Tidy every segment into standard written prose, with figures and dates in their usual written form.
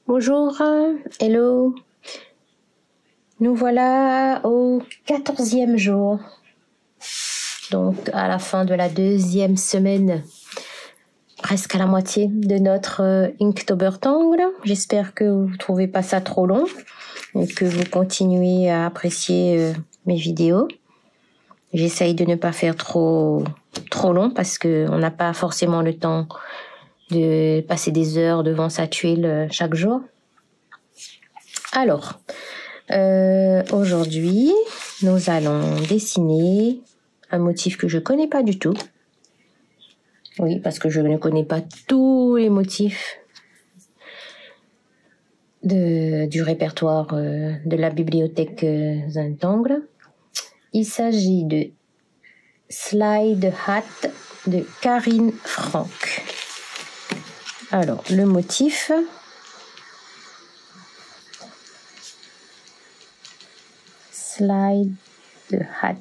Bonjour, hello. Nous voilà au 14e jour, donc à la fin de la 2e semaine, presque à la moitié de notre Inktobertangle. J'espère que vous ne trouvez pas ça trop long et que vous continuez à apprécier mes vidéos. J'essaye de ne pas faire trop long parce qu'on n'a pas forcément le temps de passer des heures devant sa tuile chaque jour. Alors, aujourd'hui, nous allons dessiner un motif que je connais pas du tout. Oui, parce que je ne connais pas tous les motifs du répertoire de la bibliothèque Zintangle. Il s'agit de Slide Hat de Karine Franck. Alors, le motif... Slide Hat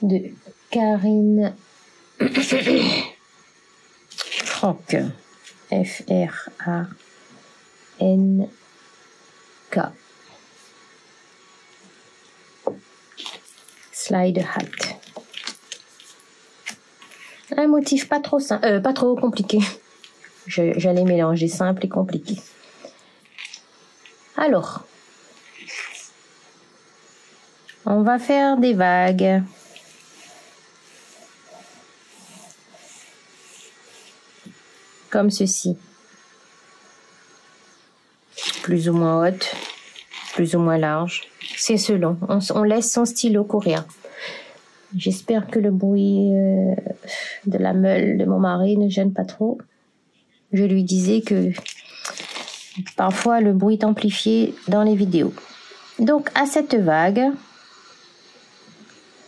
de Karine Franck. F-R-A-N-K. Slide Hat. Un motif pas trop simple, pas trop compliqué. J'allais mélanger simple et compliqué. Alors, on va faire des vagues. Comme ceci. Plus ou moins haute, plus ou moins large. C'est selon. On laisse son stylo courir. J'espère que le bruit de la meule de mon mari ne gêne pas trop. Je lui disais que parfois le bruit est amplifié dans les vidéos. Donc à cette vague,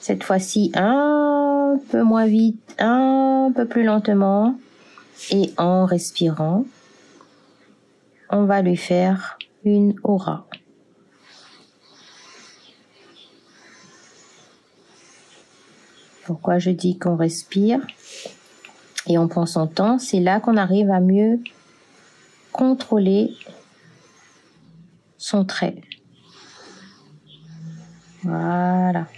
cette fois-ci un peu moins vite, un peu plus lentement et en respirant, on va lui faire une aura. Pourquoi je dis qu'on respire et on prend son temps? C'est là qu'on arrive à mieux contrôler son trait. Voilà.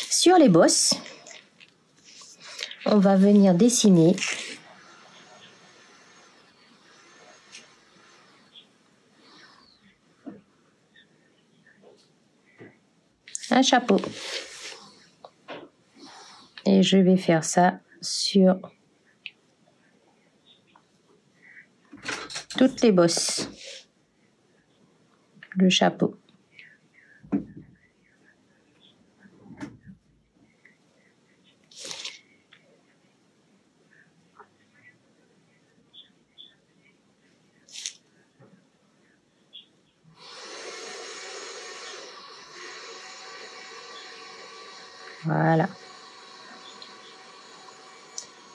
Sur les bosses, on va venir dessiner un chapeau. Et je vais faire ça sur toutes les bosses. Le chapeau. Voilà.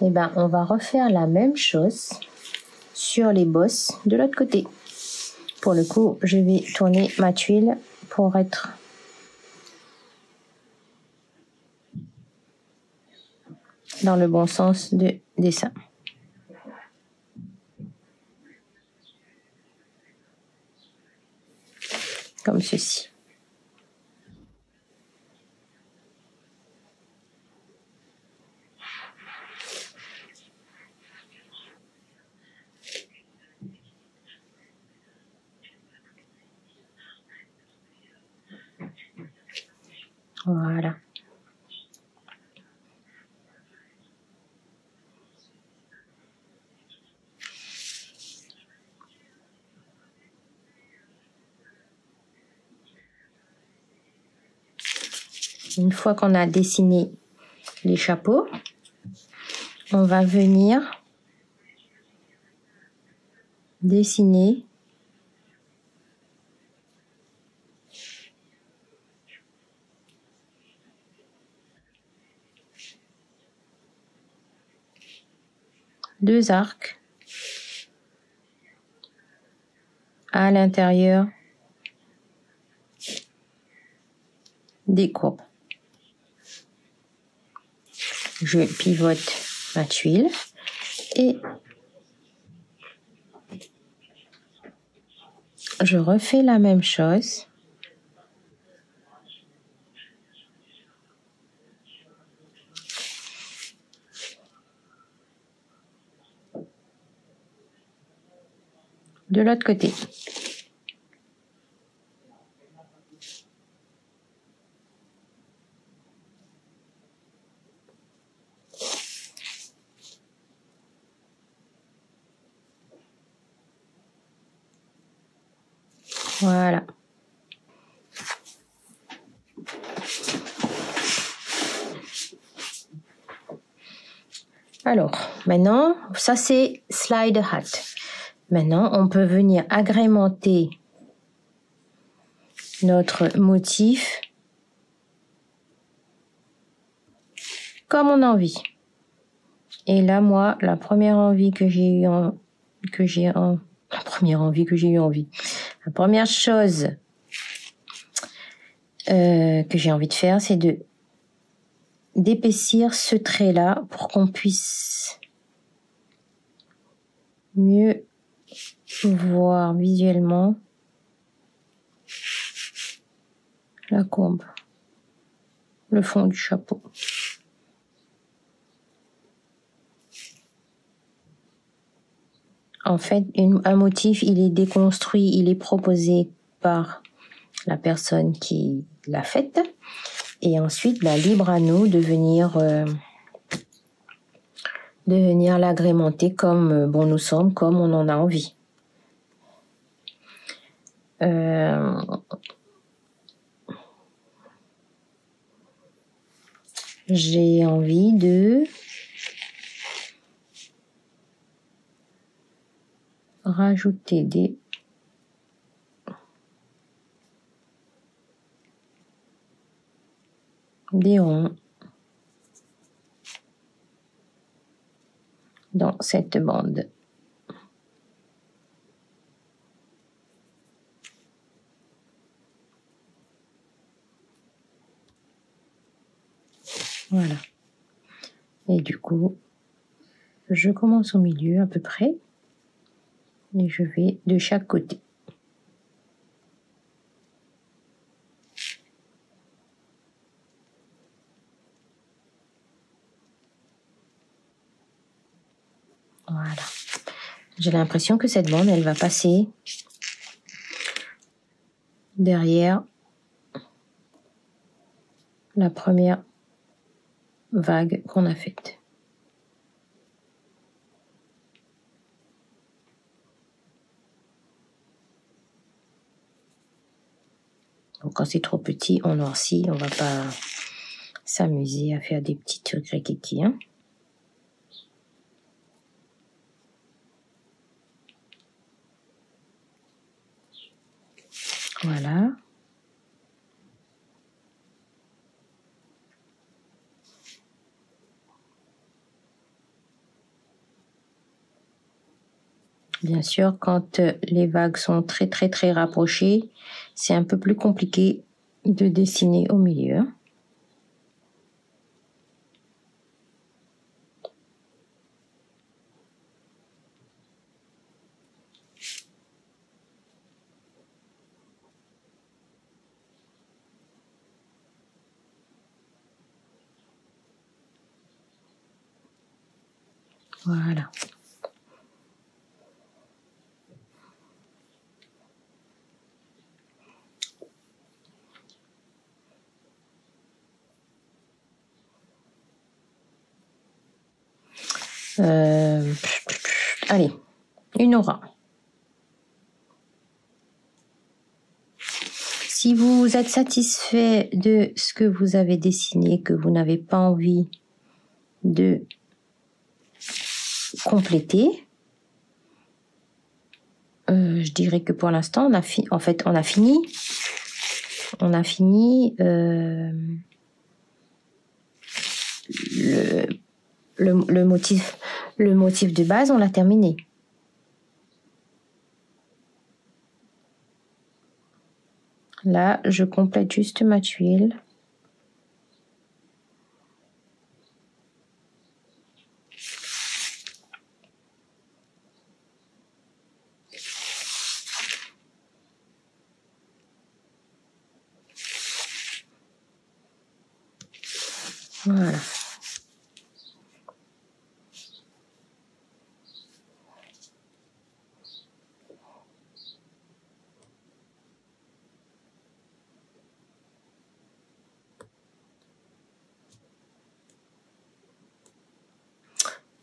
Et ben, on va refaire la même chose sur les bosses de l'autre côté. Pour le coup, je vais tourner ma tuile pour être dans le bon sens de dessin. Comme ceci. Voilà. Une fois qu'on a dessiné les chapeaux, on va venir dessiner deux arcs à l'intérieur des courbes. Je pivote ma tuile et je refais la même chose. De l'autre côté. Voilà. Alors, maintenant, ça c'est slide hat. Maintenant, on peut venir agrémenter notre motif comme on a envie. Et là, moi, la première chose que j'ai envie de faire, c'est d'épaissir ce trait-là pour qu'on puisse mieux voir visuellement la courbe, le fond du chapeau. En fait, un motif, il est déconstruit, il est proposé par la personne qui l'a fait. Et ensuite, libre à nous de venir l'agrémenter comme bon nous sommes, comme on en a envie. J'ai envie de rajouter des ronds dans cette bande. Voilà. Et du coup, je commence au milieu à peu près et je vais de chaque côté. Voilà. J'ai l'impression que cette bande, elle va passer derrière la première vague qu'on a faite. Donc quand c'est trop petit, on noircit, on va pas s'amuser à faire des petits trucs rikiki, hein. Voilà. Bien sûr, quand les vagues sont très très très rapprochées, c'est un peu plus compliqué de dessiner au milieu. Voilà. Allez, une aura. Si vous êtes satisfait de ce que vous avez dessiné, que vous n'avez pas envie de compléter, je dirais que pour l'instant, on a fini. On a fini le motif de base, on l'a terminé. Là, je complète juste ma tuile Voilà.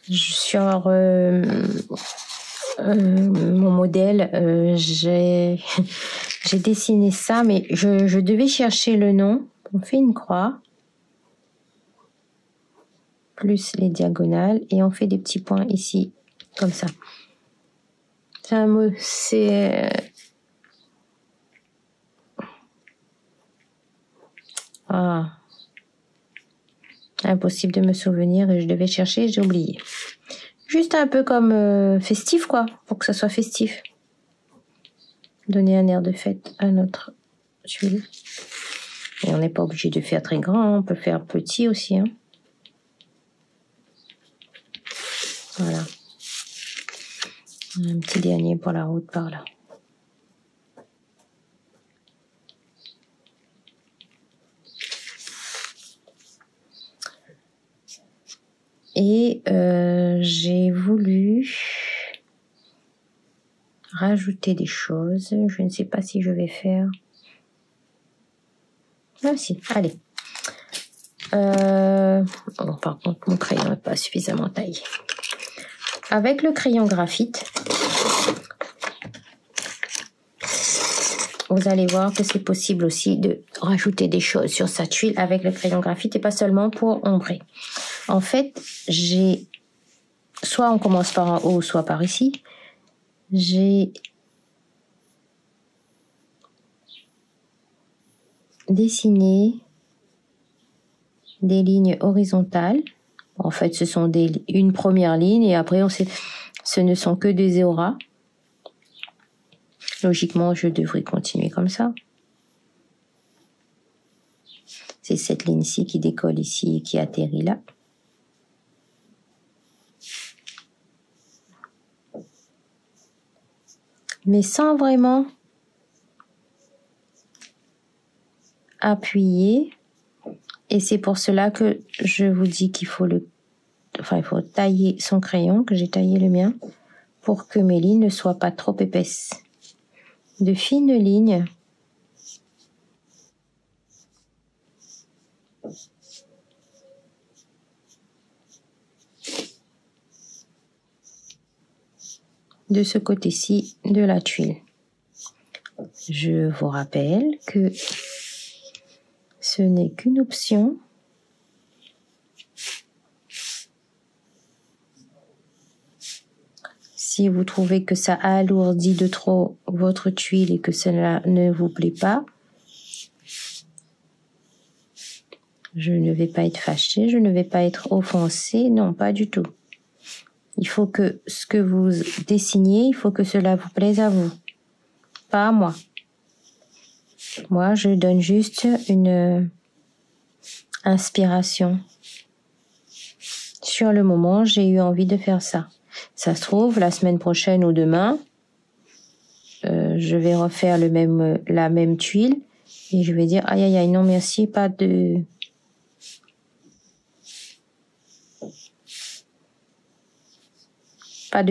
Sur mon modèle, j'ai dessiné ça, mais je devais chercher le nom. On fait une croix, plus les diagonales, et on fait des petits points ici, comme ça. C'est un mot, c'est... impossible de me souvenir et je devais chercher, j'ai oublié. Juste un peu comme festif, quoi, pour que ça soit festif. Donner un air de fête à notre tuile. Et on n'est pas obligé de faire très grand, on peut faire petit aussi. Hein. Voilà. Un petit dernier pour la route par là. Et j'ai voulu rajouter des choses. Je ne sais pas si je vais faire... Ah si, allez. Bon, par contre, mon crayon n'est pas suffisamment taillé. Avec le crayon graphite, vous allez voir que c'est possible aussi de rajouter des choses sur sa tuile avec le crayon graphite et pas seulement pour ombrer. En fait, j'ai... Soit on commence par en haut, soit par ici. J'ai dessiné des lignes horizontales. En fait, ce sont une première ligne et après, ce ne sont que des auras. Logiquement, je devrais continuer comme ça. C'est cette ligne-ci qui décolle ici et qui atterrit là. Mais sans vraiment appuyer. Et c'est pour cela que je vous dis qu'il faut il faut tailler son crayon, que j'ai taillé le mien, pour que mes lignes ne soient pas trop épaisses. De fines lignes. De ce côté-ci de la tuile. Je vous rappelle que ce n'est qu'une option. Si vous trouvez que ça alourdit de trop votre tuile et que cela ne vous plaît pas, je ne vais pas être fâchée, je ne vais pas être offensée, non, pas du tout. Il faut que ce que vous dessiniez, il faut que cela vous plaise à vous, pas à moi. Moi, je donne juste une inspiration. Sur le moment, j'ai eu envie de faire ça. Ça se trouve, la semaine prochaine ou demain, je vais refaire la même tuile et je vais dire aïe aïe aïe non merci, pas de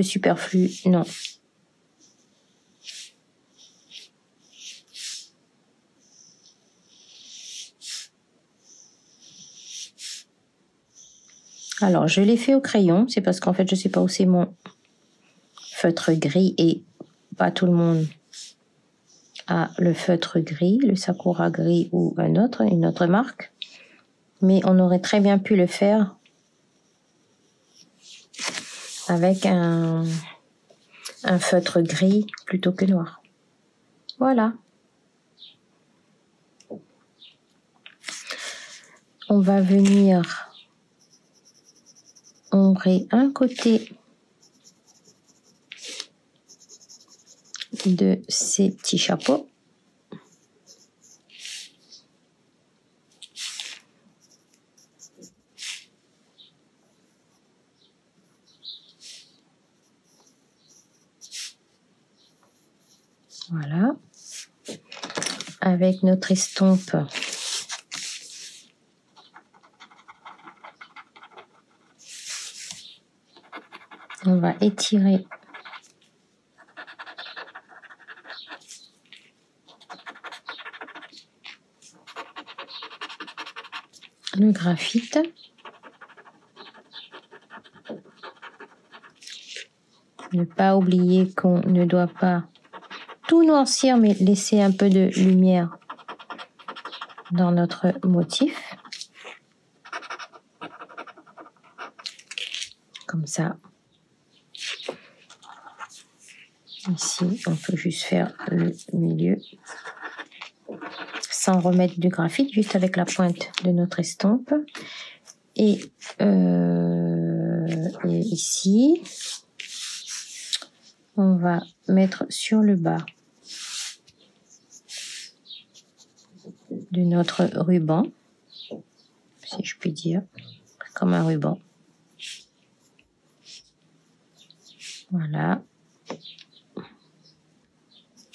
superflu, non. Alors, je l'ai fait au crayon, c'est parce qu'en fait, je sais pas où c'est mon feutre gris et pas tout le monde a le feutre gris, le Sakura gris ou une autre marque. Mais on aurait très bien pu le faire avec un feutre gris plutôt que noir. Voilà. On va venir ombrer un côté de ces petits chapeaux. Voilà. Avec notre estompe On va étirer le graphite. Ne pas oublier qu'on ne doit pas tout noircir, mais laisser un peu de lumière dans notre motif. Comme ça. Ici, on peut juste faire le milieu sans remettre du graphite, juste avec la pointe de notre estompe. Et ici, on va mettre sur le bas de notre ruban, si je puis dire, comme un ruban. Voilà.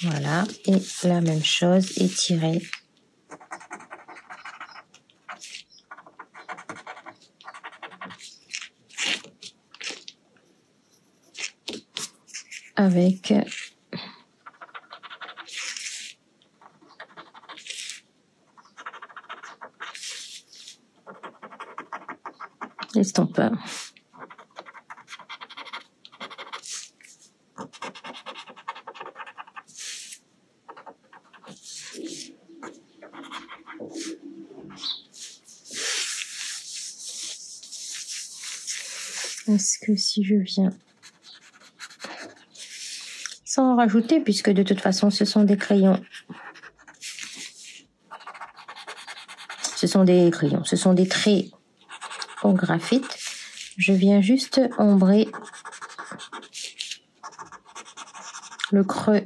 Voilà. Et la même chose, étirer. Avec l'estompeur. Est-ce que si je viens sans en rajouter, puisque de toute façon ce sont des crayons. Ce sont des traits au graphite. Je viens juste ombrer le creux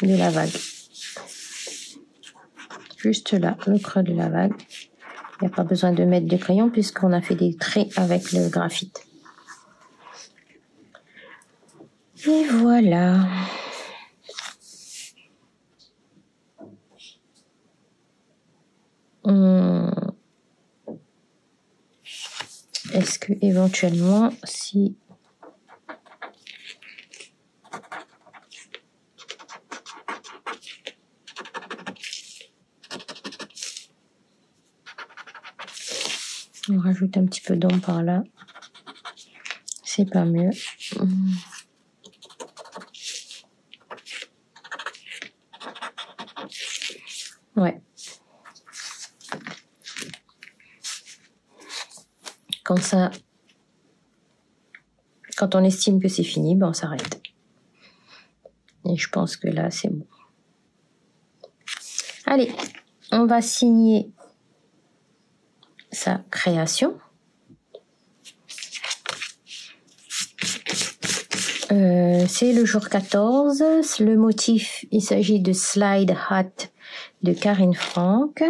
de la vague. Juste là, le creux de la vague. Il n'y a pas besoin de mettre de crayon puisqu'on a fait des traits avec le graphite. Et voilà. Est-ce que éventuellement, si on rajoute un petit peu d'ombre par là, c'est pas mieux. Ouais. Comme ça, quand on estime que c'est fini, ben on s'arrête. Et je pense que là, c'est bon. Allez, on va signer sa création. C'est le jour 14. Le motif, il s'agit de Slide Hat de Karine Franck.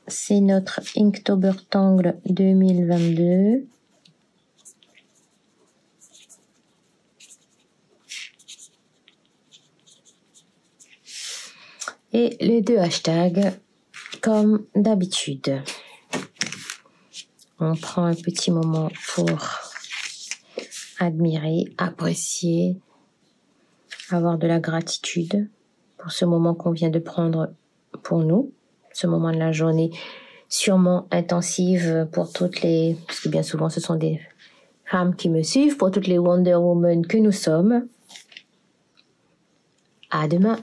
C'est notre Inktober Tangle 2022. Et les deux hashtags, comme d'habitude. On prend un petit moment pour admirer, apprécier, avoir de la gratitude pour ce moment qu'on vient de prendre pour nous, ce moment de la journée sûrement intensive pour toutes les, parce que bien souvent ce sont des femmes qui me suivent, pour toutes les Wonder Woman que nous sommes. À demain.